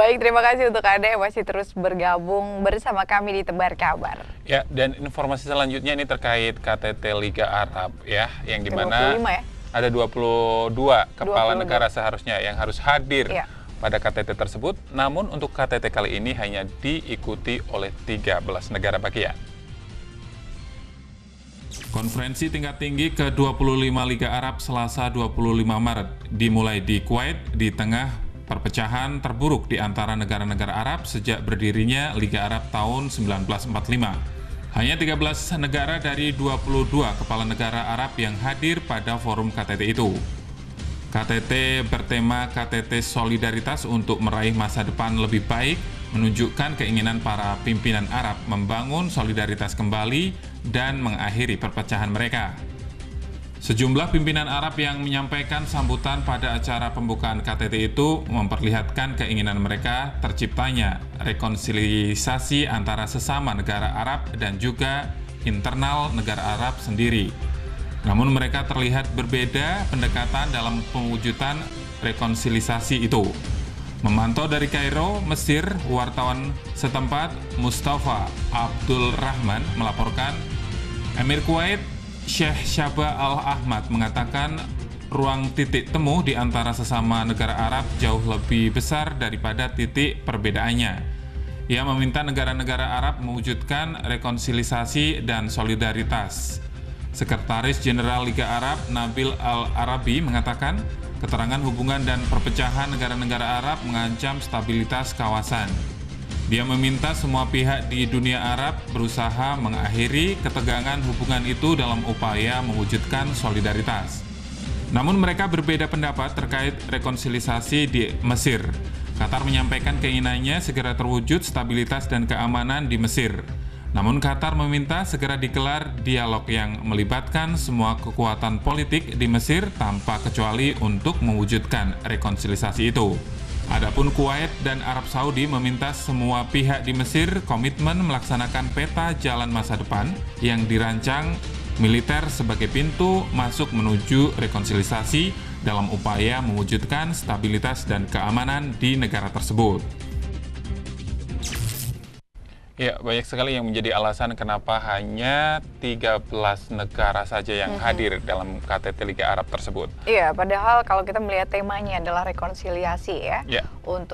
Baik, terima kasih untuk Anda yang masih terus bergabung bersama kami di Tebar Kabar. Ya, dan informasi selanjutnya ini terkait KTT Liga Arab ya, yang dimana 25 ya? ada 22 kepala 22. negara seharusnya yang harus hadir Ya. pada KTT tersebut. Namun untuk KTT kali ini hanya diikuti oleh 13 negara bagian. Konferensi tingkat tinggi ke-25 Liga Arab Selasa 25 Maret dimulai di Kuwait di tengah perpecahan terburuk di antara negara-negara Arab sejak berdirinya Liga Arab tahun 1945. Hanya 13 negara dari 22 kepala negara Arab yang hadir pada forum KTT itu. KTT bertema KTT Solidaritas untuk meraih masa depan lebih baik, menunjukkan keinginan para pimpinan Arab membangun solidaritas kembali dan mengakhiri perpecahan mereka. Sejumlah pimpinan Arab yang menyampaikan sambutan pada acara pembukaan KTT itu memperlihatkan keinginan mereka terciptanya rekonsiliasi antara sesama negara Arab dan juga internal negara Arab sendiri. Namun mereka terlihat berbeda pendekatan dalam pewujudan rekonsiliasi itu. Memantau dari Kairo, Mesir, wartawan setempat Mustafa Abdul Rahman melaporkan, Emir Kuwait Sheikh Shaba Al-Ahmad mengatakan ruang titik temu di antara sesama negara Arab jauh lebih besar daripada titik perbedaannya. Ia meminta negara-negara Arab mewujudkan rekonsiliasi dan solidaritas. Sekretaris Jenderal Liga Arab Nabil Al-Arabi mengatakan keterangan hubungan dan perpecahan negara-negara Arab mengancam stabilitas kawasan. Dia meminta semua pihak di dunia Arab berusaha mengakhiri ketegangan hubungan itu dalam upaya mewujudkan solidaritas. Namun mereka berbeda pendapat terkait rekonsiliasi di Mesir. Qatar menyampaikan keinginannya segera terwujud stabilitas dan keamanan di Mesir. Namun Qatar meminta segera digelar dialog yang melibatkan semua kekuatan politik di Mesir tanpa kecuali untuk mewujudkan rekonsiliasi itu. Adapun Kuwait dan Arab Saudi meminta semua pihak di Mesir komitmen melaksanakan peta jalan masa depan yang dirancang militer sebagai pintu masuk menuju rekonsiliasi dalam upaya mewujudkan stabilitas dan keamanan di negara tersebut. Ya, banyak sekali yang menjadi alasan kenapa hanya 13 negara saja yang hadir dalam KTT Liga Arab tersebut. Iya, padahal kalau kita melihat temanya adalah rekonsiliasi ya.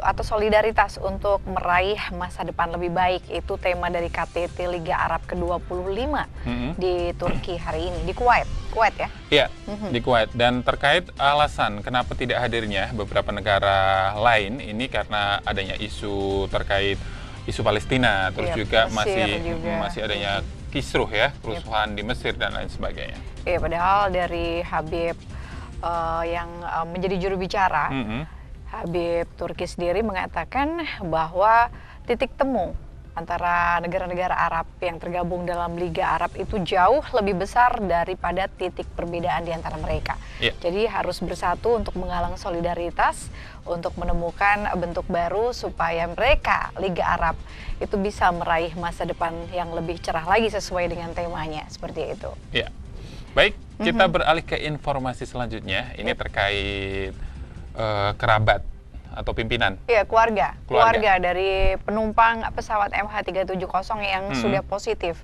Atau solidaritas untuk meraih masa depan lebih baik. Itu tema dari KTT Liga Arab ke-25 di Turki hari ini, di Kuwait ya? Iya, di Kuwait. Dan terkait alasan kenapa tidak hadirnya beberapa negara lain, ini karena adanya isu terkait isu Palestina, terus juga masih adanya kisruh ya, kerusuhan di Mesir dan lain sebagainya. Iya, padahal dari Habib yang menjadi juru bicara, Habib Turki sendiri mengatakan bahwa titik temu antara negara-negara Arab yang tergabung dalam Liga Arab itu jauh lebih besar daripada titik perbedaan di antara mereka. Jadi harus bersatu untuk menggalang solidaritas, untuk menemukan bentuk baru supaya mereka, Liga Arab, itu bisa meraih masa depan yang lebih cerah lagi sesuai dengan temanya, seperti itu. Ya, baik, kita beralih ke informasi selanjutnya. Ini terkait kerabat atau pimpinan. Iya, keluarga dari penumpang pesawat MH370 yang sudah positif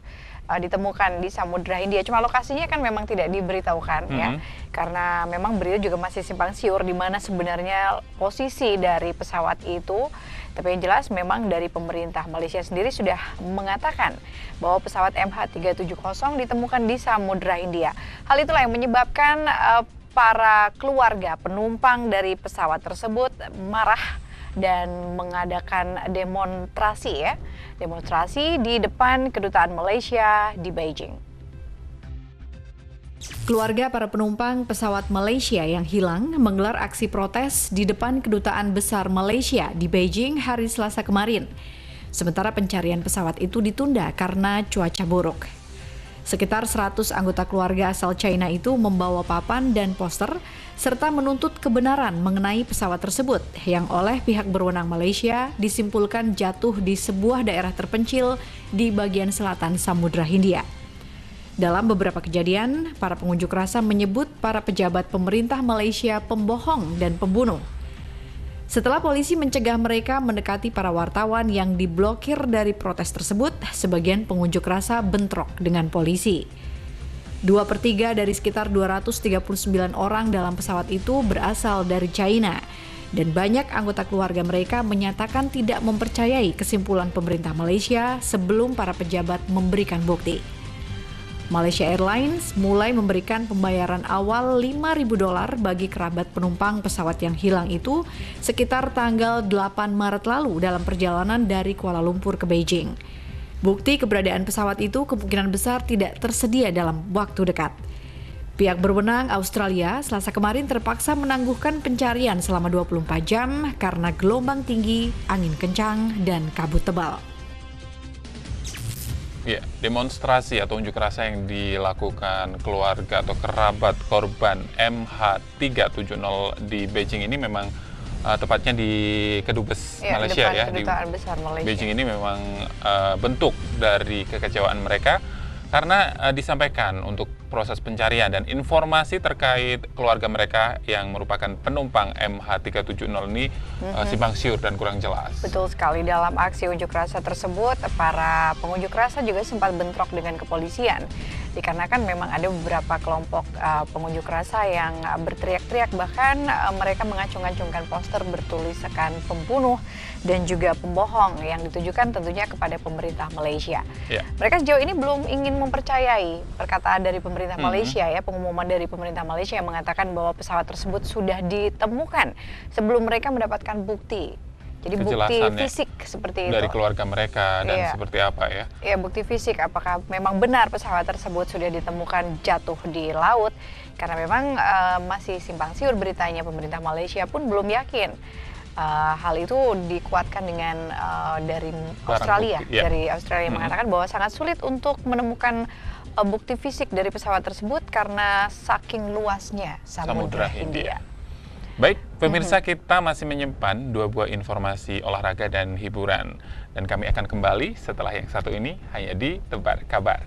ditemukan di Samudra Hindia. Cuma lokasinya kan memang tidak diberitahukan ya, karena memang berita juga masih simpang siur di mana sebenarnya posisi dari pesawat itu. Tapi yang jelas memang dari pemerintah Malaysia sendiri sudah mengatakan bahwa pesawat MH370 ditemukan di Samudra Hindia. Hal itulah yang menyebabkan para keluarga penumpang dari pesawat tersebut marah dan mengadakan demonstrasi di depan kedutaan Malaysia di Beijing. Keluarga para penumpang pesawat Malaysia yang hilang menggelar aksi protes di depan kedutaan besar Malaysia di Beijing hari Selasa kemarin. Sementara pencarian pesawat itu ditunda karena cuaca buruk. Sekitar 100 anggota keluarga asal China itu membawa papan dan poster serta menuntut kebenaran mengenai pesawat tersebut yang oleh pihak berwenang Malaysia disimpulkan jatuh di sebuah daerah terpencil di bagian selatan Samudra Hindia. Dalam beberapa kejadian, para pengunjuk rasa menyebut para pejabat pemerintah Malaysia pembohong dan pembunuh. Setelah polisi mencegah mereka mendekati para wartawan yang diblokir dari protes tersebut, sebagian pengunjuk rasa bentrok dengan polisi. 2/3 dari sekitar 239 orang dalam pesawat itu berasal dari China, dan banyak anggota keluarga mereka menyatakan tidak mempercayai kesimpulan pemerintah Malaysia sebelum para pejabat memberikan bukti. Malaysia Airlines mulai memberikan pembayaran awal $5.000 bagi kerabat penumpang pesawat yang hilang itu sekitar tanggal 8 Maret lalu dalam perjalanan dari Kuala Lumpur ke Beijing. Bukti keberadaan pesawat itu kemungkinan besar tidak tersedia dalam waktu dekat. Pihak berwenang Australia Selasa kemarin terpaksa menangguhkan pencarian selama 24 jam karena gelombang tinggi, angin kencang, dan kabut tebal. Ya, demonstrasi atau unjuk rasa yang dilakukan keluarga atau kerabat korban MH370 di Beijing ini memang tepatnya di Kedubes Malaysia ya, di Besar Malaysia. Beijing ini memang bentuk dari kekecewaan mereka karena disampaikan untuk proses pencarian dan informasi terkait keluarga mereka yang merupakan penumpang MH370 ini simpang siur dan kurang jelas. Betul sekali, dalam aksi unjuk rasa tersebut para pengunjuk rasa juga sempat bentrok dengan kepolisian. Dikarenakan memang ada beberapa kelompok pengunjuk rasa yang berteriak-teriak, bahkan mereka mengacung-acungkan poster bertuliskan pembunuh dan juga pembohong yang ditujukan tentunya kepada pemerintah Malaysia. Ya. Mereka sejauh ini belum ingin mempercayai perkataan dari pemerintah Malaysia ya, pengumuman dari pemerintah Malaysia yang mengatakan bahwa pesawat tersebut sudah ditemukan sebelum mereka mendapatkan bukti. Jadi bukti fisik seperti itu. Dari keluarga mereka dan seperti apa ya? Ya, bukti fisik apakah memang benar pesawat tersebut sudah ditemukan jatuh di laut. Karena memang masih simpang siur beritanya, pemerintah Malaysia pun belum yakin. Hal itu dikuatkan dengan dari Australia. Bukti, ya. Dari Australia mengatakan bahwa sangat sulit untuk menemukan bukti fisik dari pesawat tersebut karena saking luasnya Samudra Hindia. Baik, pemirsa, kita masih menyimpan 2 buah informasi olahraga dan hiburan. Dan kami akan kembali setelah yang satu ini hanya di Tebar Kabar.